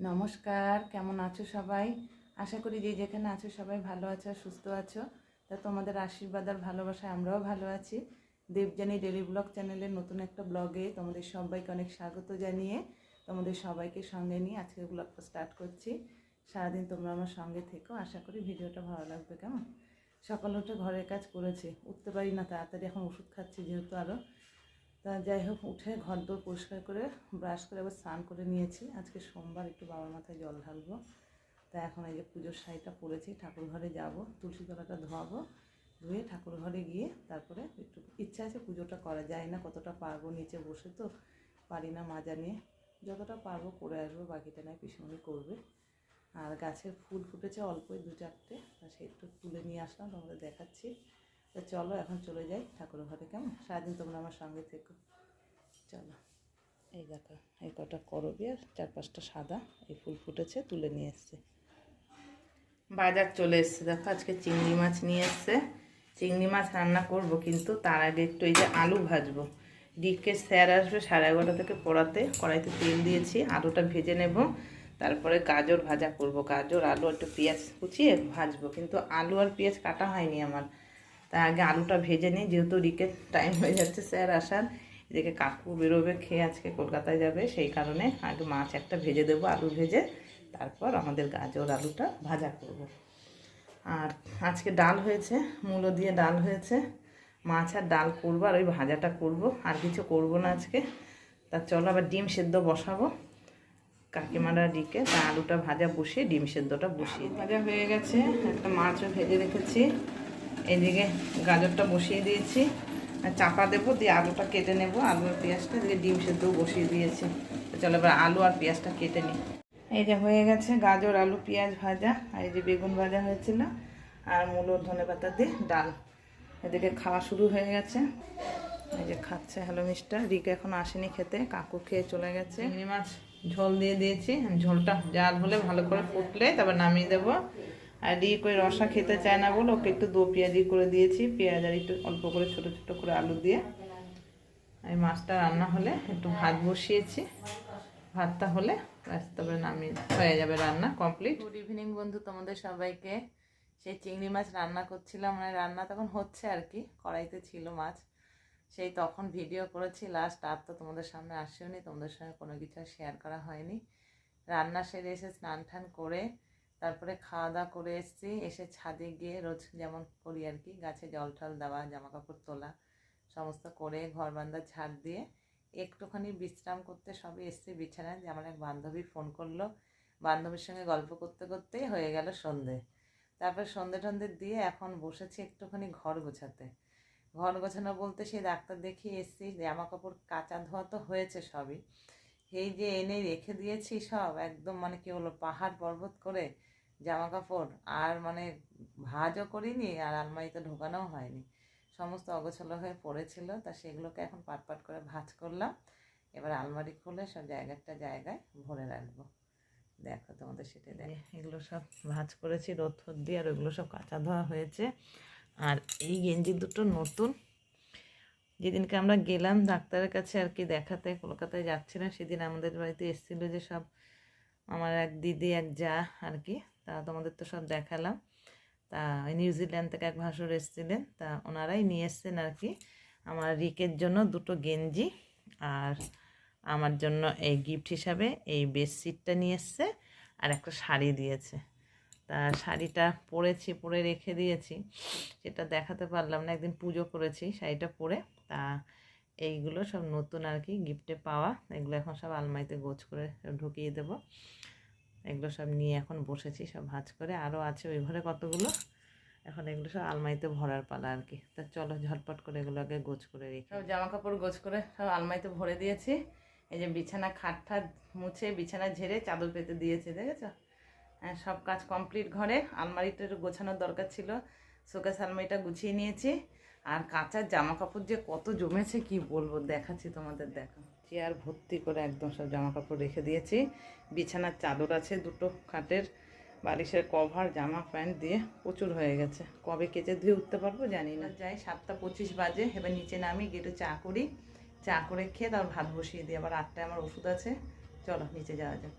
নমস্কার, কেমন আছো সবাই? আশা করি যে যেখানে আছো সবাই ভালো আছো আর সুস্থ আছো। তা তোমাদের আশীর্বাদ আর ভালোবাসায় আমরাও ভালো আছি। দেবযানী ডেলি ব্লগ চ্যানেলের নতুন একটা ব্লগে তোমাদের সবাইকে অনেক স্বাগত জানিয়ে তোমাদের সবাইকে সঙ্গে নিয়ে আজকের ব্লগটা স্টার্ট করছি। সারাদিন তোমরা আমার সঙ্গে থেকো, আশা করি ভিডিওটা ভালো লাগবে। কেমন? সকাল উঠে ঘরের কাজ করেছি, উঠতে পারি না তাড়াতাড়ি, এখন ওষুধ খাচ্ছি যেহেতু আরও। তা যাই হোক, উঠে ঘরদোর পরিষ্কার করে ব্রাশ করে আবার স্নান করে নিয়েছি। আজকে সোমবার, একটু বাবার মাথায় জল ঢালবো। তা এখন এই যে পুজোর শাড়িটা পরেছি, ঠাকুর ঘরে যাব, তুলসী তলাটা ধোয়াবো, ধুয়ে ঠাকুর ঘরে গিয়ে তারপরে একটু ইচ্ছা আছে পুজোটা করা যায় না, কতটা পারবো, নিচে বসে তো পারি না মাজা নিয়ে, যতটা পারবো করে আসবো, বাকিটা নয় পিসমণি করবে। আর গাছের ফুল ফুটেছে অল্পই 2-4টে, তা সে একটু তুলে নিয়ে আসলাম, তোমাদের দেখাচ্ছি। তা চলো এখন চলে যাই ঠাকুর ঘরে। কেমন? সারাদিন তোমরা আমার সঙ্গে থেকো। চলো। এই দেখো, এই কটা করবি আর 4-5টা সাদা, এই ফুল ফুটেছে, তুলে নিয়ে এসছে। বাজার চলে এসছে, দেখো আজকে চিংড়ি মাছ নিয়ে এসছে। চিংড়ি মাছ রান্না করব, কিন্তু তার আগে একটু এই যে আলু ভাজবো। ডিপকে স্যার আসবে 11:30 থেকে পড়াতে, কড়াইতে তেল দিয়েছি, আলুটা ভেজে নেব। তারপরে গাজর ভাজা করব, গাজর আলু একটু পেঁয়াজ কুচিয়ে ভাজবো, কিন্তু আলু আর পেঁয়াজ কাটা হয়নি আমার। তার আগে আলুটা ভেজে নিই, যেহেতু রিকের টাইম হয়ে যাচ্ছে স্যার আসার। এদিকে কাকু বেরোবে, খেয়ে আজকে কলকাতায় যাবে, সেই কারণে আগে মাছ একটা ভেজে দেবো, আলু ভেজে, তারপর আমাদের গাজর আলুটা ভাজা করব। আর আজকে ডাল হয়েছে, মূলো দিয়ে ডাল হয়েছে, মাছ আর ডাল করবো, আর ওই ভাজাটা করব, আর কিছু করব না আজকে। তা চলো, আবার ডিম সেদ্ধ বসাবো কাকিমারা ডিকে, তা আলুটা ভাজা বসিয়ে ডিম সেদ্ধটা বসিয়ে ভাজা হয়ে গেছে। একটা মাছও ভেজে রেখেছি, এদিকে গাজরটা বসিয়ে দিয়েছি, চাপা দেবো, দিয়ে আলুটা কেটে নেব, আলু আর পেঁয়াজটা, এদিকে ডিম সেদ্ধও বসিয়ে দিয়েছি। চলো এবার আলু আর পেঁয়াজটা কেটে নিই। এই যে হয়ে গেছে গাজর আলু পেঁয়াজ ভাজা, আর এই যে বেগুন ভাজা হয়েছিল, আর মূলো ধনেপাতা দিয়ে ডাল। এদিকে খাওয়া শুরু হয়ে গেছে, এই যে খাচ্ছে হ্যালো মিস্টার। রিকা এখন আসেনি খেতে, কাকু খেয়ে চলে গেছে। চিংড়ি মাছ ঝোল দিয়ে দিয়েছি, ঝোলটা জাল হলে ভালো করে ফুটলে তারপর নামিয়ে দেবো। আর রিক ওই রসা খেতে চায় না বলে ওকে একটু দো পেঁয়াজি করে দিয়েছি, পেঁয়াজ আর একটু অল্প করে ছোটো ছোটো করে আলু দিয়ে। এই মাছটা রান্না হলে একটু ভাত বসিয়েছি, ভাতটা হলে তারপরে নামিয়ে হয়ে যাবে, রান্না কমপ্লিট। গুড ইভিনিং বন্ধু, তোমাদের সবাইকে। সেই চিংড়ি মাছ রান্না করছিলাম, মানে রান্না তখন হচ্ছে আর কি, কড়াইতে ছিল মাছ, সেই তখন ভিডিও করেছি লাস্ট। আর তো তোমাদের সামনে আসেও নি, তোমাদের সঙ্গে কোনো কিছু শেয়ার করা হয়নি। রান্না সেরে এসে স্নান টান করে তারপরে খাওয়া দাওয়া করে এসেছি, এসে ছাদে গিয়ে রোজ যেমন করি আর কি, গাছে জল টল দেওয়া, জামা কাপড় তোলা সমস্ত করে, ঘর বারান্দা ঝাড় দিয়ে একটুখানি বিশ্রাম করতে সবে এসছি বিছানায়, যে আমার এক বান্ধবী ফোন করলো, বান্ধবীর সঙ্গে গল্প করতে করতেই হয়ে গেল সন্ধে। তারপর সন্ধে টন্ধে দিয়ে এখন বসেছি একটুখানি ঘর গোছাতে। ঘর গোছানো বলতে সেই ডাক্তার দেখিয়ে এসেছি, জামা কাপড় কাচা ধোয়া তো হয়েছে সবই, এই যে এনে রেখে দিয়েছি সব একদম, মানে কি হলো, পাহাড় পর্বত করে জামা কাপড়, আর মানে ভাঁজও করিনি, আর আলমারিতে ঢোকানোও হয়নি, সমস্ত অগোছালো হয়ে পড়েছিল। তা সেগুলোকে এখন পাট পাট করে ভাঁজ করলাম, এবার আলমারি খুলে সব জায়গাটা জায়গায় ভরে রাখবো। দেখো তোমাদের সেটা দেখ, এগুলো সব ভাঁজ করেছি রোদ ফোদ দিয়ে, আর ওগুলো সব কাঁচা ধোয়া হয়েছে। আর এই গেঞ্জি দুটো নতুন, যেদিনকে আমরা গেলাম ডাক্তারের কাছে আর কি দেখাতে, কলকাতায় যাচ্ছিলাম, সেদিন আমাদের বাড়িতে এসেছিলো যে সব আমার এক দিদি এক যা আর কি, তা তোমাদের তো সব দেখালাম। তা নিউজিল্যান্ড থেকে এক ভাসুর এসেছিলেন, তা ওনারাই নিয়ে এসছেন আর কি আমার রিকের জন্য দুটো গেঞ্জি, আর আমার জন্য এই গিফট হিসাবে এই বেডশিটটা নিয়ে এসছে, আর একটা শাড়ি দিয়েছে। তা শাড়িটা পরেছি, পরে রেখে দিয়েছি, সেটা দেখাতে পারলাম না, একদিন পুজো করেছি শাড়িটা পরে। তা এইগুলো সব নতুন আর কি গিফটে পাওয়া, এগুলো এখন সব আলমারিতে গোছ করে ঢুকিয়ে দেবো। এগুলো সব নিয়ে এখন বসেছি সব ভাঁজ করে, আরও আছে ওই ঘরে কতগুলো, এখন এগুলো সব আলমারিতে ভরার পালা আর কি। তা চলো ঝটপট করে এগুলো আগে গোছ করে রেখে, সব জামা কাপড় গোছ করে সব আলমারিতে ভরে দিয়েছি। এই যে বিছানা খাটটা মুছে, বিছানা ঝেড়ে চাদর পেতে দিয়েছে, দেখেছো? সব কাজ কমপ্লিট। ঘরে আলমারিটা একটু গোছানোর দরকার ছিল, শোকেস আলমারিটা গুছিয়ে নিয়েছি। আর কাঁচার জামা কাপড় যে কত জমেছে কি বলবো, দেখাচ্ছি তোমাদের, দেখো চেয়ার ভর্তি করে একদম সব জামা কাপড় রেখে দিয়েছি। বিছানার চাদর আছে দুটো, খাটের বালিশের কভার, জামা প্যান্ট দিয়ে প্রচুর হয়ে গেছে, কবে কেচে ধুয়ে উঠতে পারবো জানি না। যাই 7:25 বাজে, এবার নিচে নামি, গিয়ে চা করি, চা করে খেয়ে তারপর ভাত বসিয়ে দিই, আবার 8টায় আমার ওষুধ আছে। চলো নিচে যাওয়া যাক।